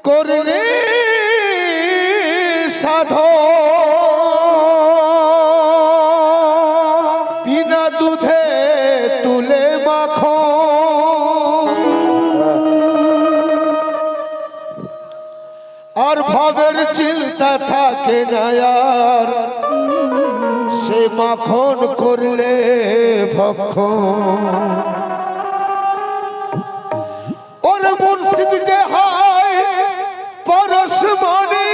করলে সাধো বিনা দুধে তুলে মাখো আর ভাবের চিন্তা থাকে না আর সে মাখন করলে ভক্ষণ ওরে মুর্শিদ যে হয় পরশমণি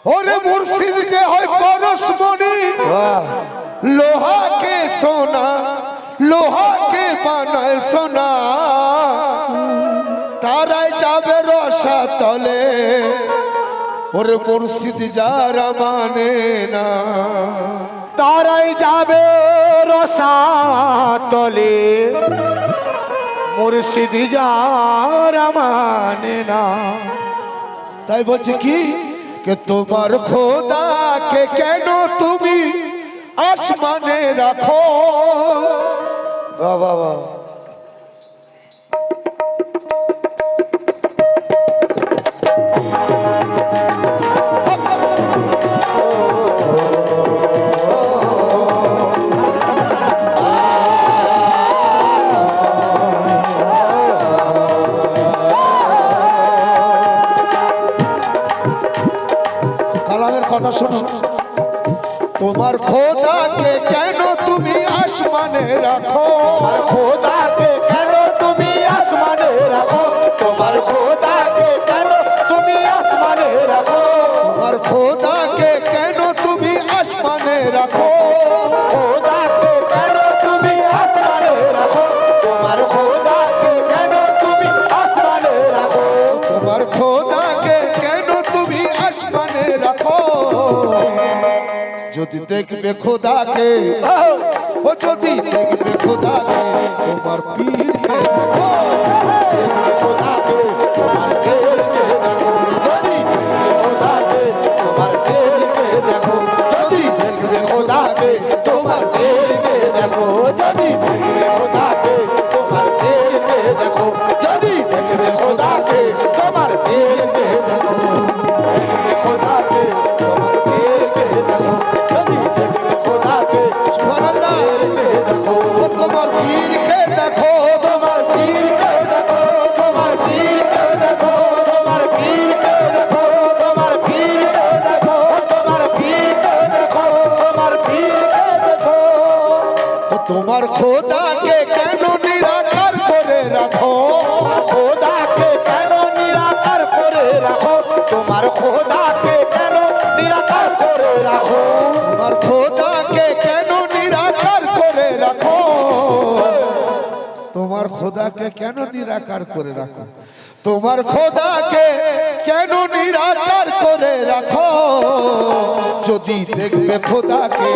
ওরে মুর্শিদ যে হয় পরশমণি লোহাকে সোনা লোহাকে বানায় সোনা তারাই যাবে রসা তলে ওরে মুর্শিদ যারা মানে না তারাই যাবে রসা তলে মুর্শিদ যারা মানে না। তাই বলছে কি কে তোমার খোদাকে কেন তুমি আসমানে রাখো বাবা বাবা কথা শোনো তোমার খোদাকে কেন তুমি আসমানে রাখো তোমার খোদাকে কেন তুমি আসমানে রাখো তোমার খোদাকে কেন তুমি আসমানে রাখো তোমার খোদাকে কেন তুমি আসমানে রাখো খোদাকে কেন তুমি আসমানে রাখো তোমার খোদাকে কেন তুমি আসমানে রাখো তোমার খোদাকে কেন তুমি আসমানে রাখো যদি দেখবে খোদাকে ও যদি দেখবে খোদাকে তোমার পীরকে দেখো দেখবে খোদাকে তোমার পীরকে দেখো যদি দেখবে খোদাকে তোমার পীরকে দেখো যদি দেখবে খোদাকে তোমার পীরকে দেখো যদি দেখবে খোদাকে তোমার পীরকে দেখো যদি দেখবে খোদাকে তোমার পীরকে দেখো দেখবে খোদাকে তোমার পীরকে দেখো যদি দেখবে খোদাকে সুবহানাল্লাহ দেখো তোমার পীরকে দেখো তোমার পীরকে দেখো তোমার পীরকে দেখো তোমার পীরকে দেখো তোমার পীরকে দেখো তোমার পীরকে দেখো তোমার পীরকে দেখো তোমার খোদাকে কেন নিরাকার করে রাখো তোমার খোদাকে কেন নিরাকার করে রাখো তোমার খোদাকে কেন নিরাকার করে রাখো তোমার খোদাকে কেন নিরাকার করে রাখো তোমার খোদাকে কেন নিরাকার করে রাখো তোমার খোদাকে কেন নিরাকার করে রাখো যদি দেখবে খোদাকে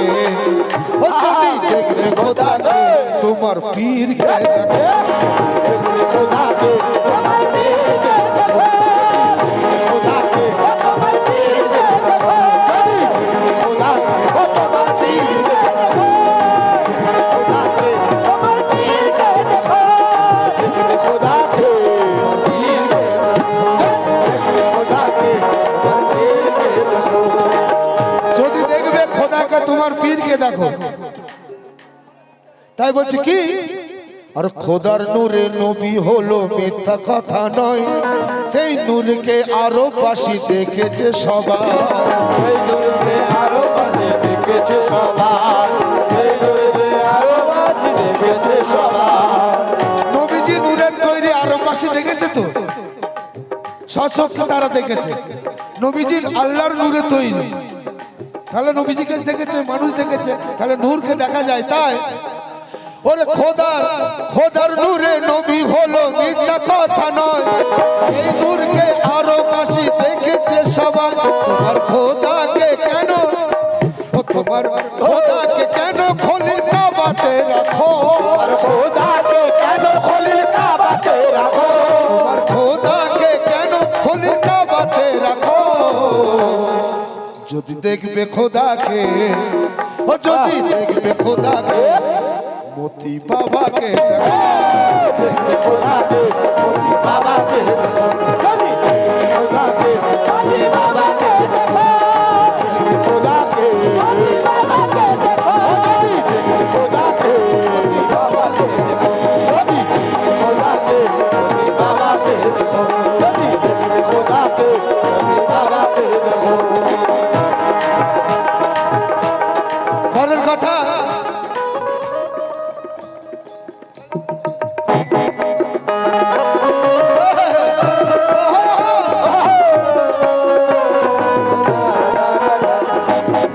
ও যদি দেখবে খোদাকে তোমার পীরকে দেখো দেখবে খোদাকে তোমার পীরকে দেখো দেখবে খোদাকে তোমার পীরকে দেখো দেখবে খোদাকে তোমার পীরকে দেখো দেখবে খোদাকে তোমার পীরকে দেখো দেখবে খোদাকে পীরকে দেখবে খোদাকে তোমার পীরকে দেখো যদি দেখবে খোদাকে তোমার পীরকে দেখো তাই বলছি কি আর খোদার নূরে নবী হলো মিথ্যা কথা নয় সেই নূরকে আরো পাশি দেখেছে সবাই সেই নূরে আরো বাজে দেখেছে সবাই সেই নূরে আরো বাজে দেখেছে সবাই নবীজি নূরের তৈরি আরো পাশি দেখেছে তো সচক্ষ তারা দেখেছে নবীজির আল্লাহর নূরে তৈরি তাহলে নবীজিকে দেখেছে মানুষ দেখেছে তাহলে নূরকে দেখা যায় তাই ওরে খোদার নূরে নবী হলো মিথ্যা কথা নয় সেই নূরকে আরো পাশি দেখেছে সবাই তোমার খোদাকে কেন ও তোমার খোদাকে কেন খলিল কাবাতে রাখো আর খোদাকে কেন খলিল কাবাতে রাখো তোমার খোদাকে কেন খলিল কাবাতে রাখো যদি দেখবে খোদাকে, ও যদি দেখবে খোদাকে, মতি বাবাকে দেখো। দেখবে খোদাকে মোদি বাবাকে দেখো যদি দেখবে খোদাকে মোদি বাবাকে দেখো দেখবে খোদাকে মোদি বাবাকে দেখো যদি দেখবে খোদাকে মোদি বাবাকে দেখো যদি দেখবে খোদাকে মোদি বাবাকে দেখো যদি দেখবে খোদাকে মোদি বাবাকে দেখো পরের কথা,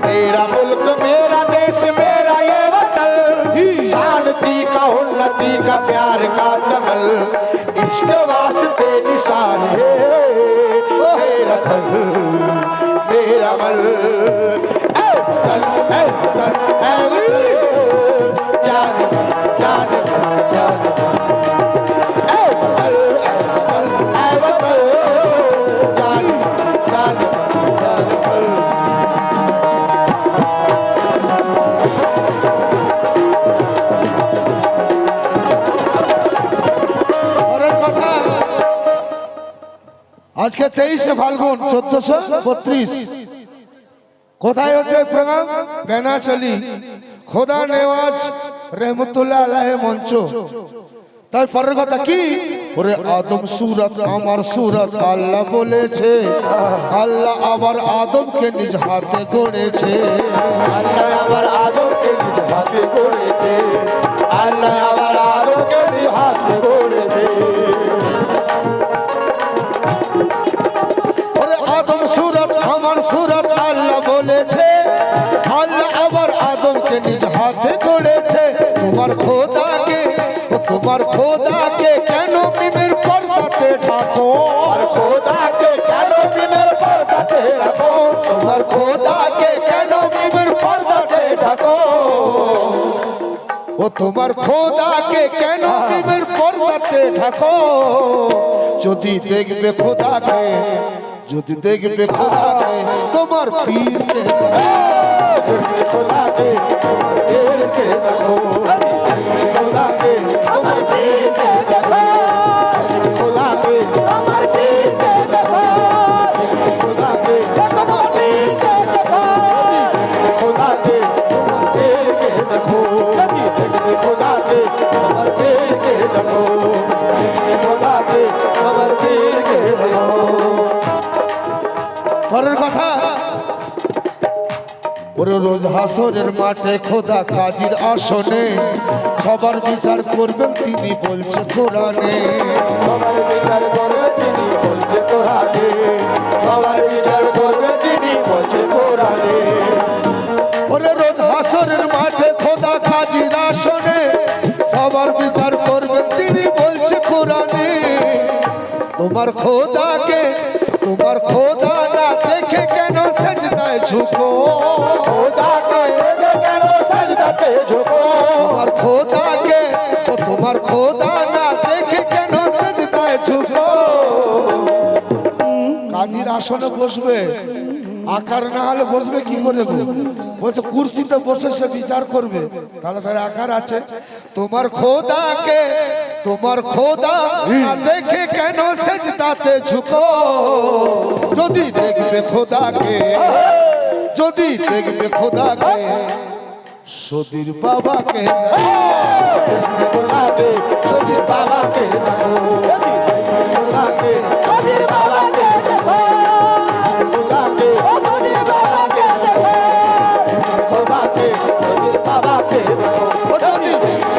मेरा मुल्क मेरा देश मेरा ये वतन शांति का उन्नति का प्यार का चमन इसके वास्ते निशान है मेरा तन मेरा मल ऐ वतन ऐ वतन ऐ वतन जान जान जान ऐ वतन ऐ वतन जान जान जान পরের কথা, আজকে 23শে ফাল্গুন 1432, কোথায় হচ্ছে প্রোগ্রাম? বেনাচলি খোদা নেওয়াজ রহমতুল্লাহ আলাইহি মঞ্চ। তাই পরের কথা কি? ওরে আদম সুরত আমার সুরত আল্লাহ বলেছে, আল্লাহ আবার আদমকে নিজ হাতে গড়েছে। আল্লাহ আবার আদমকে নিজ হাতে গড়েছে আল্লাহ আবার আদমকে নিজ হাতে গড়েছে ওরে আদম সুরত আমার সুরত আল্লাহ বলেছে, আল্লাহ আবার আদমকে নিজ হাতে গড়েছে। তোমার খোদাকে, ও তোমার খোদাকে কেন মিমের পর্দাতে ঢাকো? আর খোদাকে কেন দিনের পর্দাতে রাখো তোমার খোদাকে কেন মিমের পর্দাতে ঢাকো? ও তোমার খোদাকে কেন মিমের পর্দাতে ঢাকো? যদি দেখবে খোদাকে, যদি দেখবে খোদাকে, তোমার পীরকে দেখবে খোদাকে পীরকে দেখো দেখবে খোদাকে আমার পীরকে দেখো দেখবে খোদাকে আমার পীরকে দেখো দেখবে খোদাকে আমার পীরকে দেখো দেখবে খোদাকে আমার পীরকে দেখো দেখবে খোদাকে আমার পীরকে দেখো দেখবে খোদাকে আমার পীরকে দেখো পরের কথা, ওরে রোজ হাসরের মাঠে খোদা কাজীর আসনে সবার বিচার করবেন তিনি বলছে কোরআনে। সবার বিচার করবে তিনি বলছে কোরআনে সবার বিচার করবে তিনি বলছে কোরআনে ওরে রোজ হাসরের মাঠে খোদা কাজীর আসনে সবার বিচার করবেন তিনি বলছে কোরআনে। তোমার খোদাকে, তোমার খোদা না দেখে কেন সেজদায় ঝুঁকো? খোদাকে দেখে কেন সাজদাতে ঝুঁকো তোমার খোদাকে, ও তোমার খোদা না দেখে কেন সেজদায় ঝুঁকো? কাজীর আসনে বসবে, আকার না হলে বসবে কি করে গো? বলছে কুর্সিতে বসে সে বিচার করবে, তাহলে তার আকার আছে। তোমার খোদাকে, তোমার খোদা না দেখে কেন সেজদাতে ঝুঁকো? যদি দেখবে খোদাকে, যদি দেখবে খোদাকে, সদীর বাবাকে দেখবে খোদাকে সদীর বাবাকে দেখো দেখবে খোদাকে সদীর বাবাকে দেখো দেখবে খোদাকে সদীর বাবাকে দেখো দেখবে খোদাকে সদীর বাবাকে দেখো ও যদি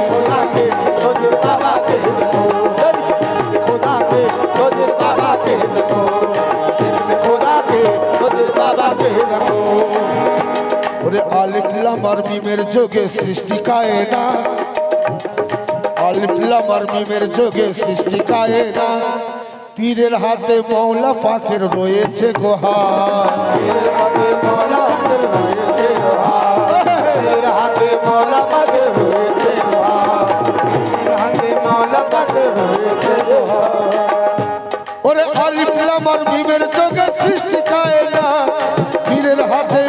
খোদাকে সদীর বাবাকে দেখো দেখবে খোদাকে সদীর বাবাকে দেখো দেখবে খোদাকে সদীর বাবাকে দেখো ওরে আলিফ লাম আর মিমের যোগে সৃষ্টি কায়না, আলিফ লাম আর মিমের যোগে সৃষ্টি কায়না। পীরের হাতে মৌলা পাখের রয়েছে গোহার। পীরের হাতে মৌলা পাকের রয়েছে লোহার পীরের হাতে মৌলা পাকের রয়েছে লোহার পীরের হাতে মৌলা পাকের রয়েছে লোহার ওরে আলিফ লাম আর মিমের যোগে সৃষ্টি কায়না, পীরের হাতে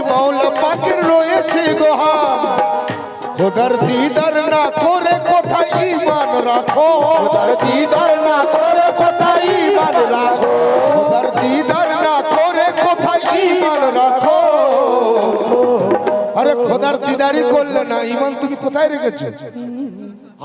খোদার দিদার না করে কোথায় ঈমান রাখো, খোদার দিদার না করে কোথায় ঈমান রাখো, খোদার দিদার না করে কোথায় ঈমান রাখো। আরে খোদার দিদারই করলে না, ঈমান তুমি কোথায় রেখেছো?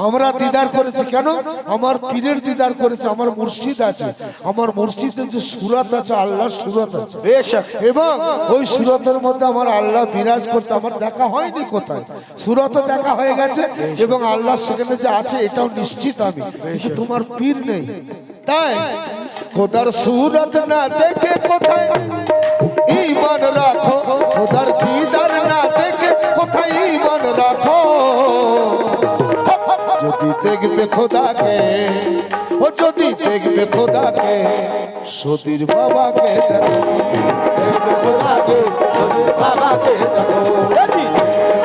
আমরা দিদার করেছি কেন? আমার পীরের দিদার করেছে, আমার মুর্শিদ আছে, আমার মুর্শিদের যে সুরাত আছে, আল্লাহর সুরাত আছে, বেশক এবং ওই সুরতের মধ্যে আমার আল্লাহ বিরাজ করছে। আমার দেখা হয়নি কোথায়, সুরত দেখা হয়ে গেছে এবং আল্লাহ সেখানে যে আছে এটাও নিশ্চিত আমি, কিন্তু তোমার পীর নেই। তাই খোদার সুরত না দেখে কোথায় ঈমান রাখো, খোদার দিদার না দেখে কোথায় ঈমান রাখো। যদি দেখবে খোদাকে, ও যদি দেখবে খোদাকে, সতীর বাবাকে দেখো, দেখবে খোদাকে ওদের বাবাকে দেখো,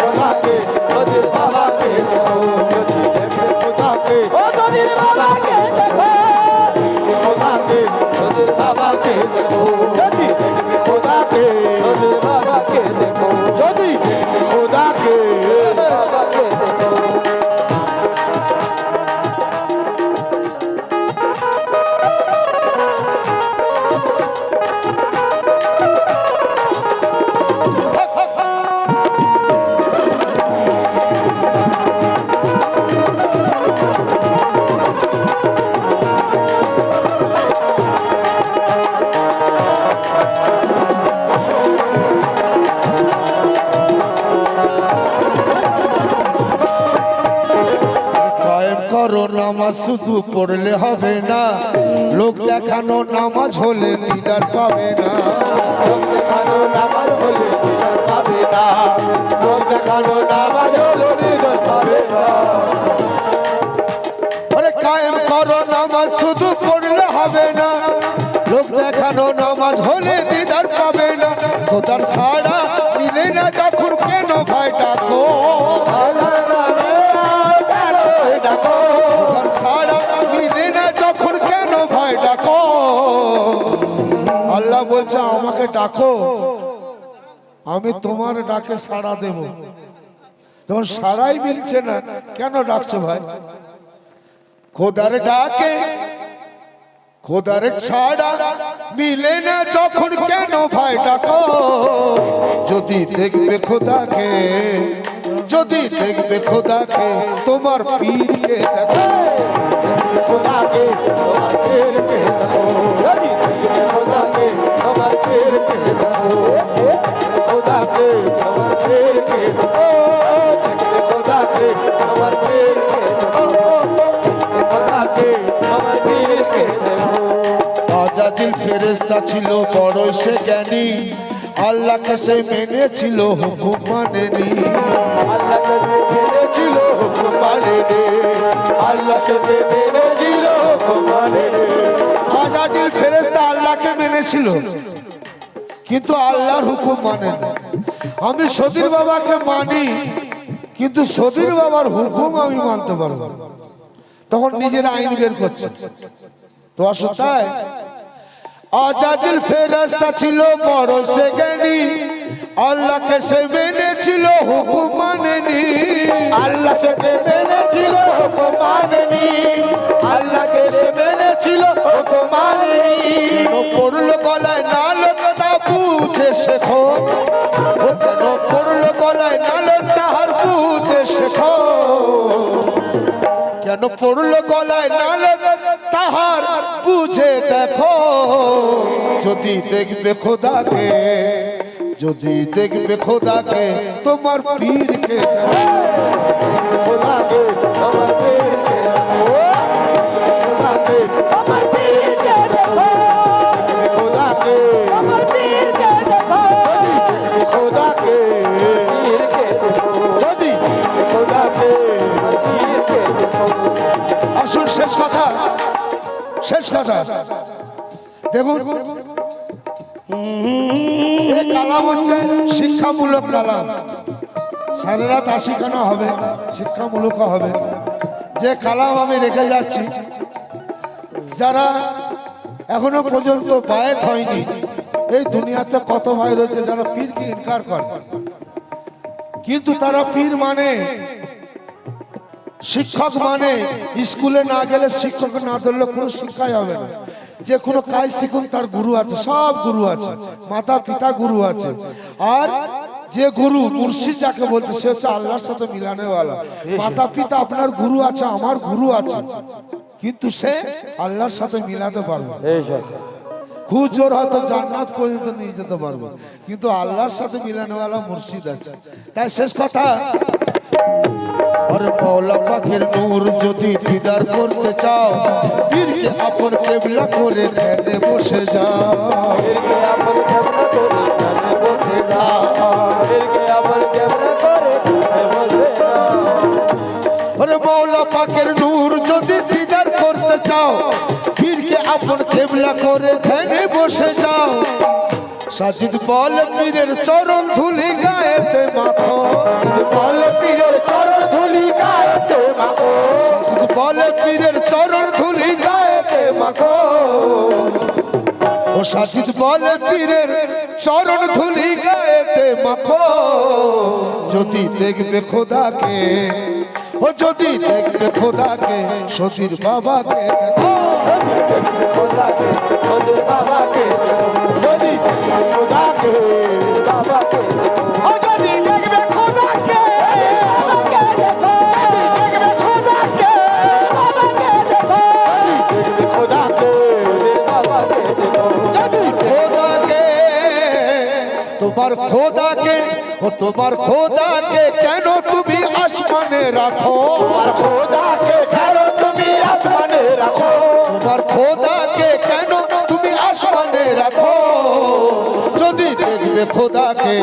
খোদাকে ওদের বাবাকে দেখো, দেখবে খোদাকে ওদের বাবাকে দেখো, খোদাকে ওদের বাবাকে দেখো, দেখবে খোদাকে ওদের বাবাকে দেখো, যদি দেখবে খোদাকে বাবাকে দেখো। কায়েম করো নামাজ, শুধু পড়লে হবে না, লোক দেখানো নামাজ হলে দিদার পাবে না। লোক দেখানো নামাজ হলে দিদার পাবে না, লোক দেখানো নামাজ হলে দিদার পাবে না। আরে কায়েম করো নামাজ, শুধু পড়লে হবে না, লোক দেখানো নামাজ হলে দিদার পাবে না। খোদার ছাড়া মিলে না যখন কেন ভাই ডাকো, আল্লাহর নামে কেন ডাকো, খোদার ছাড়া মিলে না যখন কেন ভাই ডাকো। আল্লাহ বলছে আমাকে ডাকো, আমি তোমার ডাকে সাড়া দেব। তখন সাড়াই মিলছে না, কেন ডাকছো ভাই? খোদার ডাকে, খোদার ছাড়া মিলে না যখন কেন ভাই ডাকো। যদি দেখবে খোদাকে, যদি দেখবে খোদাকে, তোমার পীরকে দেখো, খোদাকে তোমার পীরকে দেখো, যদি দেখবে খোদাকে তোমার পীরকে দেখো, খোদাকে তোমার পীরকে দেখো, দেখবে খোদাকে তোমার পীরকে দেখো, খোদাকে তোমার পীরকে দেখো। আজাজিল ফেরেশতা ছিল বড় সে জ্ঞানী, আল্লাহকে সে মেনেছিল, হুকুম মানেনি। আল্লাহকে মেনেছিল, হুকুম মানেনি, আল্লাহ সাথে মেনেছিল, হুকুম মানেনি। আজাজিল ফেরেশতা আল্লাহকে মেনেছিল কিন্তু আল্লাহর হুকুম মানে না। আমি সদীর বাবাকে মানি কিন্তু সদীর বাবার হুকুম আমি মানতে পারবো না। তখন নিজের আইন বের করছে। তো আসো তাই আজাজিল ফেরেশতা ছিল বড় সে জ্ঞানী, আল্লাহকে সে মেনেছিল, হুকুম মানেনি। আল্লাহ সাথে মেনেছিল, হুকুম মানেনি, আল্লাহকে সে মেনেছিল, হুকুম মানেনি। পড়লো গলায় নালত তা বুঝে শেখো, ও কেন পড়লো গলায় নালত তাহার বুঝে শেখো, কেন পড়লো গলায় নালত তাহার বুঝে দেখো। যদি দেখবে খোদাকে, যদি দেখবে খোদাকে, তোমার পীরকে দেখো, খোদাকে আমার পীরকে দেখো, খোদাকে আমার পীরকে দেখো, খোদাকে আমার পীরকে দেখো, খোদাকে পীরকে দেখো, যদি খোদাকে পীরকে দেখো। আসুন শেষ কথা, শেষ কথা দেখুন, এই কালাম হচ্ছে শিক্ষামূলক কালাম। সারা রাত আশিখানা হবে, শিক্ষামূলক হবে। যে কালাম আমি রেখে যাচ্ছি, যারা এখনো পর্যন্ত বায়েত হয়নি, এই দুনিয়াতে কত ভাই রয়েছে যারা পীরকে ইনকার করে, কিন্তু তারা পীর মানে শিক্ষক মানে স্কুলে না গেলে শিক্ষক না ধরলে কোনো শিক্ষাই হবে না। যে কোনো কাজ শিখুন তার গুরু আছে, সব গুরু আছে, মাতা পিতা গুরু আছে। আর যে গুরু মুর্শিদ যাকে বলতে সে হচ্ছে আল্লাহর সাথে মিলানেওয়ালা। মাতা পিতা আপনার গুরু আছে, আমার গুরু আছে, কিন্তু সে আল্লাহর সাথে মিলাতে পারবে। খুব জোর হয়তো জান্নাত পর্যন্ত নিয়ে যেতে পারবে, কিন্তু আল্লাহর সাথে মিলানেওয়ালা মুর্শিদ আছে। তাই শেষ কথা, और मौला पाखेर नूर যদি দিদার করতে চাও, পীরকে আপন কেবলা করে ধ্যানে বসে যাও। পীরকে আপন কেবলা করে ধ্যানে বসে যাও। পীরকে আপন কেবলা করে ধ্যানে বসে যাও। और मौला पाखेर नूर যদি দিদার করতে চাও, পীরকে আপন কেবলা করে ধ্যানে বসে যাও। সাজিদ বল পীরের চরণ ধুলি গায়েতে মাখো, বল পীরের চরণ ধুলি গায়েতে মাখো। সাজিদ বল পীরের চরণ ধুলি গায়েতে মাখো। ও সাজিদ বল পীরের চরণ ধুলি গায়েতে মাখো। যদি দেখবে খোদাকে, ও যদি দেখবে খোদাকে, সতীর বাবাকে দেখো। খোদাকে খোদার বাবাকে যদি দেখবে খোদাকে বাবাকে ও যদি দেখবে খোদাকে বাবাকে দেখো। দেখবে খোদাকে বাবাকে দেখো। দেখবে খোদাকে বাবাকে দেখো। যদি খোদাকে, তোমার খোদাকে, ও তোমার খোদাকে কেন তুমি আসমানে রাখো? তোমার খোদাকে কেন তুমি আসমানে রাখো? তোমার খোদাকে কেন তুমি আসমানে রাখো? যদি দেখবে খোদাকে,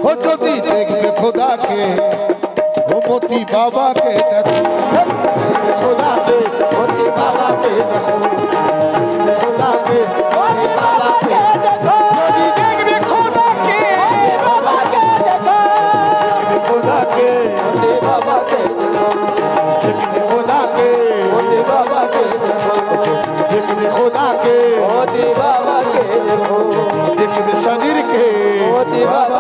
ও যদি দেখবে খোদাকে, ও মতি বাবাকে দেখো। খোদাকে মতি বাবাকে দেখো। খোদাকে মতি বাবাকে দেখো। যদি দেখবে খোদাকে বাবাকে দেখো। দেখবে খোদাকে মতি বাবাকে দেখো। দেখবে খোদাকে মতি বাবাকে দেখো। দেখবে খোদাকে মতি বাবাকে দেখো। দেখবে শরীরকে মতি বাবাকে